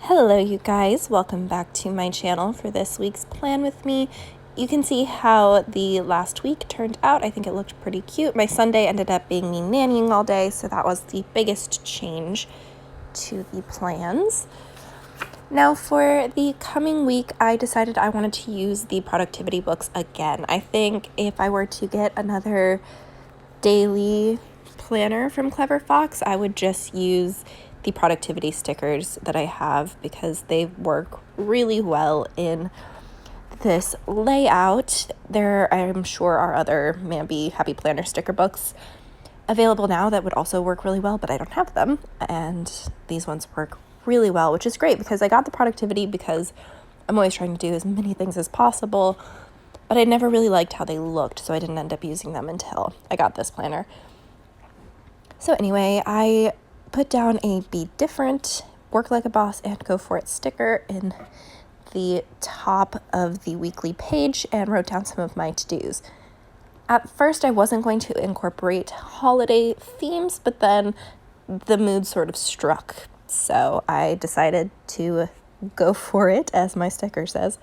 Hello you guys, welcome back to my channel for this week's plan with me. You can see how the last week turned out. I think it looked pretty cute. My Sunday ended up being me nannying all day, so that was the biggest change to the plans. Now for the coming week, I decided I wanted to use the productivity books again. I think if I were to get another daily planner from Clever Fox, I would just use the productivity stickers that I have because they work really well in this layout. There, I'm sure, are other Mambi Happy Planner sticker books available now that would also work really well, but I don't have them, and these ones work really well, which is great because I got the productivity because I'm always trying to do as many things as possible, but I never really liked how they looked, so I didn't end up using them until I got this planner. So anyway, I put down a Be Different, Work Like a Boss, and Go For It sticker in the top of the weekly page and wrote down some of my to-dos. At first, I wasn't going to incorporate holiday themes, but then the mood sort of struck, so I decided to go for it, as my sticker says.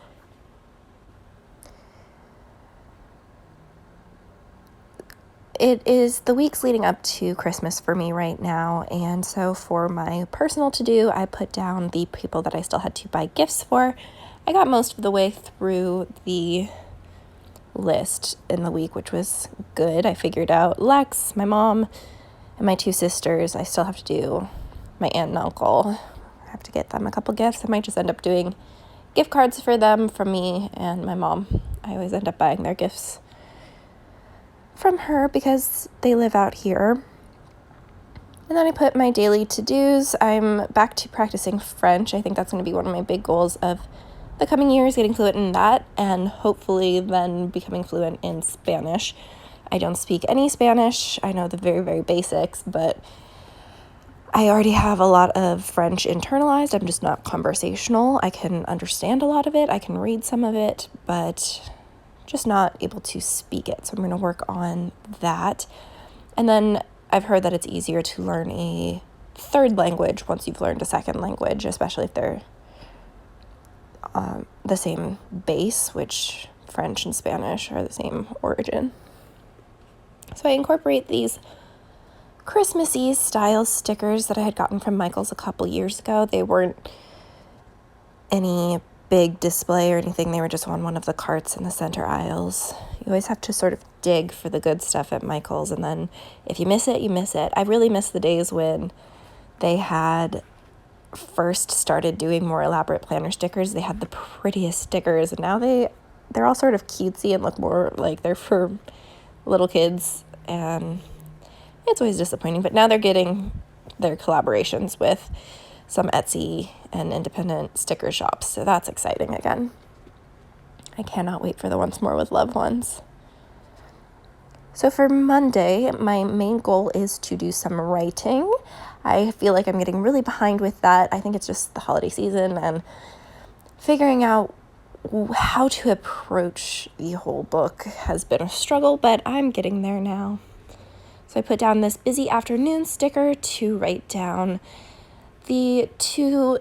It is the weeks leading up to Christmas for me right now, and so for my personal to-do, I put down the people that I still had to buy gifts for. I got most of the way through the list in the week, which was good. I figured out Lex, my mom, and my two sisters. I still have to do my aunt and uncle. I have to get them a couple gifts. I might just end up doing gift cards for them from me and my mom. I always end up buying their gifts from her because they live out here. And then I put my daily to-dos. I'm back to practicing French. I think that's going to be one of my big goals of the coming years, getting fluent in that, and hopefully then becoming fluent in Spanish. I don't speak any Spanish. I know the very, very basics, but I already have a lot of French internalized. I'm just not conversational. I can understand a lot of it. I can read some of it, but just not able to speak it. So I'm going to work on that. And then I've heard that it's easier to learn a third language once you've learned a second language, especially if they're the same base, which French and Spanish are the same origin. So I incorporate these Christmassy style stickers that I had gotten from Michael's a couple years ago. They weren't any big display or anything. They were just on one of the carts in the center aisles. You always have to sort of dig for the good stuff at Michael's, and then if you miss it, you miss it. I really miss the days when they had first started doing more elaborate planner stickers. They had the prettiest stickers, and now they're all sort of cutesy and look more like they're for little kids, and it's always disappointing. But now they're getting their collaborations with some Etsy and independent sticker shops, so that's exciting again. I cannot wait for the Once More with Love ones. So for Monday, my main goal is to do some writing. I feel like I'm getting really behind with that. I think it's just the holiday season and figuring out how to approach the whole book has been a struggle, but I'm getting there now. So I put down this busy afternoon sticker to write down the two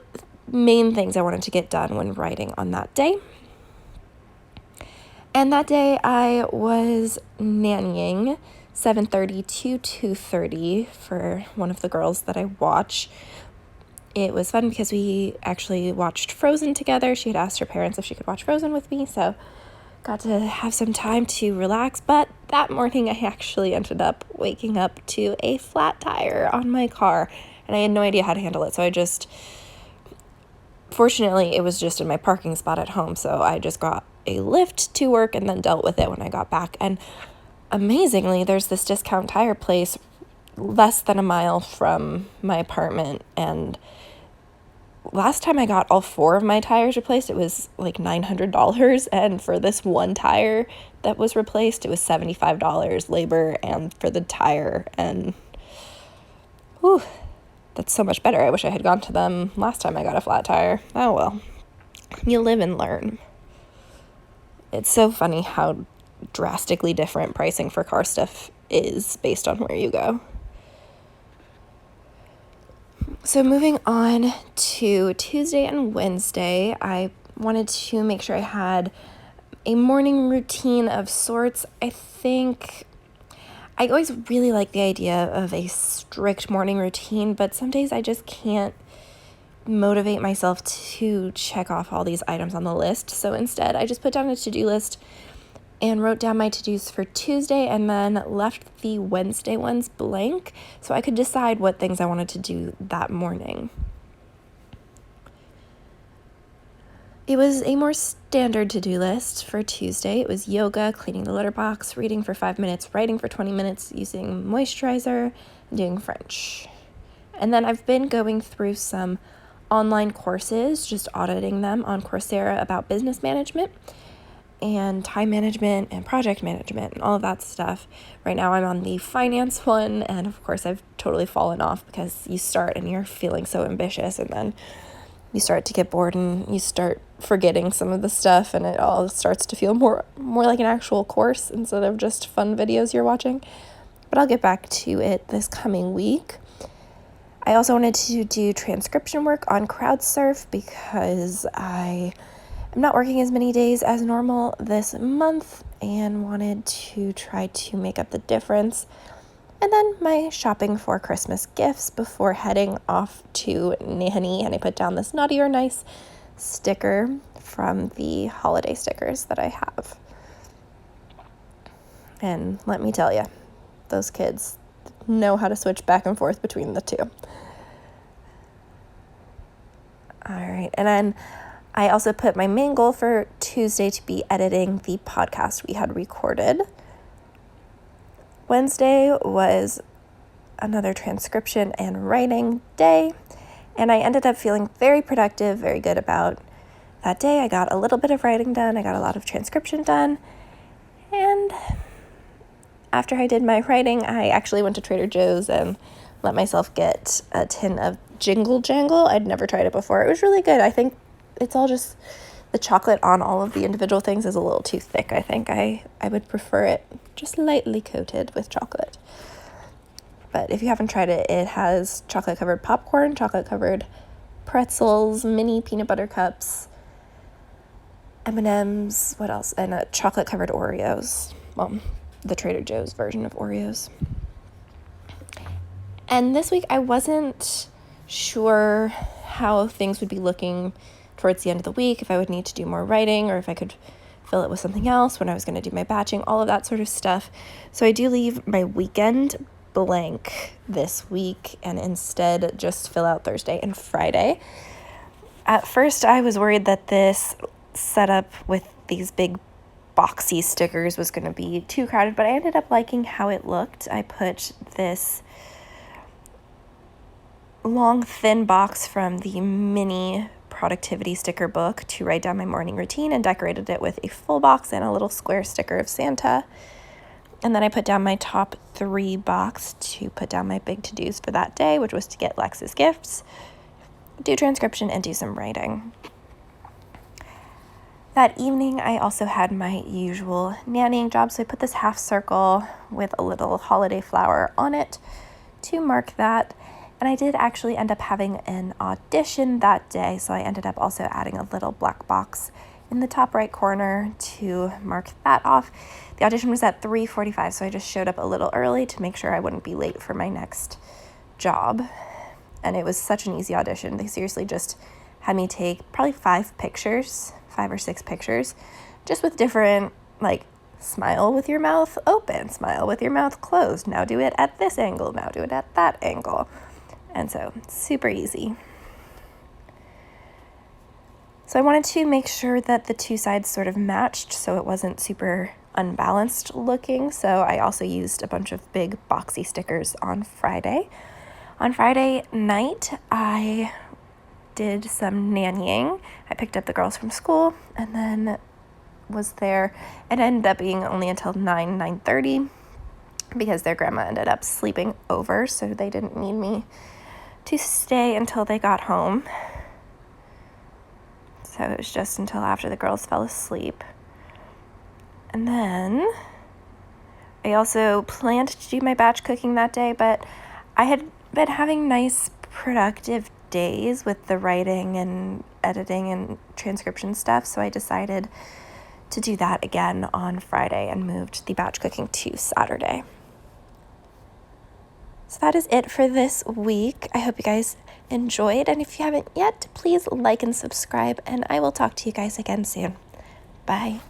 main things I wanted to get done when writing on that day. And that day I was nannying 7:30 to 2:30 for one of the girls that I watch. It was fun because we actually watched Frozen together. She had asked her parents if she could watch Frozen with me, so got to have some time to relax. But that morning I actually ended up waking up to a flat tire on my car, and I had no idea how to handle it. So fortunately, it was just in my parking spot at home, so I just got a lift to work and then dealt with it when I got back. And amazingly, there's this discount tire place less than a mile from my apartment, and last time I got all 4 of my tires replaced, it was like $900, and for this one tire that was replaced, it was $75 labor and for the tire, and whew, that's so much better. I wish I had gone to them last time I got a flat tire. Oh well, you live and learn. It's so funny how drastically different pricing for car stuff is based on where you go. So moving on to Tuesday and Wednesday, I wanted to make sure I had a morning routine of sorts. I think I always really like the idea of a strict morning routine, but some days I just can't motivate myself to check off all these items on the list. So instead, I just put down a to-do list and wrote down my to-dos for Tuesday and then left the Wednesday ones blank so I could decide what things I wanted to do that morning. It was a more standard to-do list for Tuesday. It was yoga, cleaning the litter box, reading for 5 minutes, writing for 20 minutes, using moisturizer, and doing French. And then I've been going through some online courses, just auditing them on Coursera about business management and time management and project management and all of that stuff. Right now I'm on the finance one, and of course I've totally fallen off because you start and you're feeling so ambitious, and then you start to get bored and you start forgetting some of the stuff, and it all starts to feel more like an actual course instead of just fun videos you're watching. But I'll get back to it this coming week. I also wanted to do transcription work on CrowdSurf because I'm not working as many days as normal this month and wanted to try to make up the difference. And then my shopping for Christmas gifts before heading off to Nanny, and I put down this naughty or nice sticker from the holiday stickers that I have. And let me tell you, those kids know how to switch back and forth between the two. All right, and then I also put my main goal for Tuesday to be editing the podcast we had recorded. Wednesday was another transcription and writing day, and I ended up feeling very productive, very good about that day. I got a little bit of writing done, I got a lot of transcription done, and after I did my writing, I actually went to Trader Joe's and let myself get a tin of Jingle Jangle. I'd never tried it before. It was really good. I think it's all just the chocolate on all of the individual things is a little too thick. I think I would prefer it just lightly coated with chocolate. But if you haven't tried it, it has chocolate-covered popcorn, chocolate-covered pretzels, mini peanut butter cups, M&Ms, what else? And chocolate-covered Oreos. Well, the Trader Joe's version of Oreos. And this week I wasn't sure how things would be looking towards the end of the week, if I would need to do more writing or if I could fill it with something else, when I was going to do my batching, all of that sort of stuff. So I do leave my weekend blank this week and instead just fill out Thursday and Friday. At first I was worried that this setup with these big boxy stickers was going to be too crowded, but I ended up liking how it looked. I put this long, thin box from the mini productivity sticker book to write down my morning routine and decorated it with a full box and a little square sticker of Santa. And then I put down my top 3 box to put down my big to-dos for that day, which was to get Lex's gifts, do transcription, and do some writing. That evening, I also had my usual nannying job, so I put this half circle with a little holiday flower on it to mark that. And I did actually end up having an audition that day, so I ended up also adding a little black box in the top right corner to mark that off. The audition was at 3:45, so I just showed up a little early to make sure I wouldn't be late for my next job. And it was such an easy audition. They seriously just had me take probably 5 or 6 pictures, just with different, like, smile with your mouth open, smile with your mouth closed, now do it at this angle, now do it at that angle. And so, super easy. So I wanted to make sure that the 2 sides sort of matched so it wasn't super unbalanced looking. So I also used a bunch of big boxy stickers on Friday. On Friday night, I did some nannying. I picked up the girls from school and then was there. It ended up being only until 9:30 because their grandma ended up sleeping over, so they didn't need me to stay until they got home. So it was just until after the girls fell asleep. And then I also planned to do my batch cooking that day, but I had been having nice productive days with the writing and editing and transcription stuff, so I decided to do that again on Friday and moved the batch cooking to Saturday. So that is it for this week. I hope you guys enjoyed, and if you haven't yet, please like and subscribe, and I will talk to you guys again soon. Bye.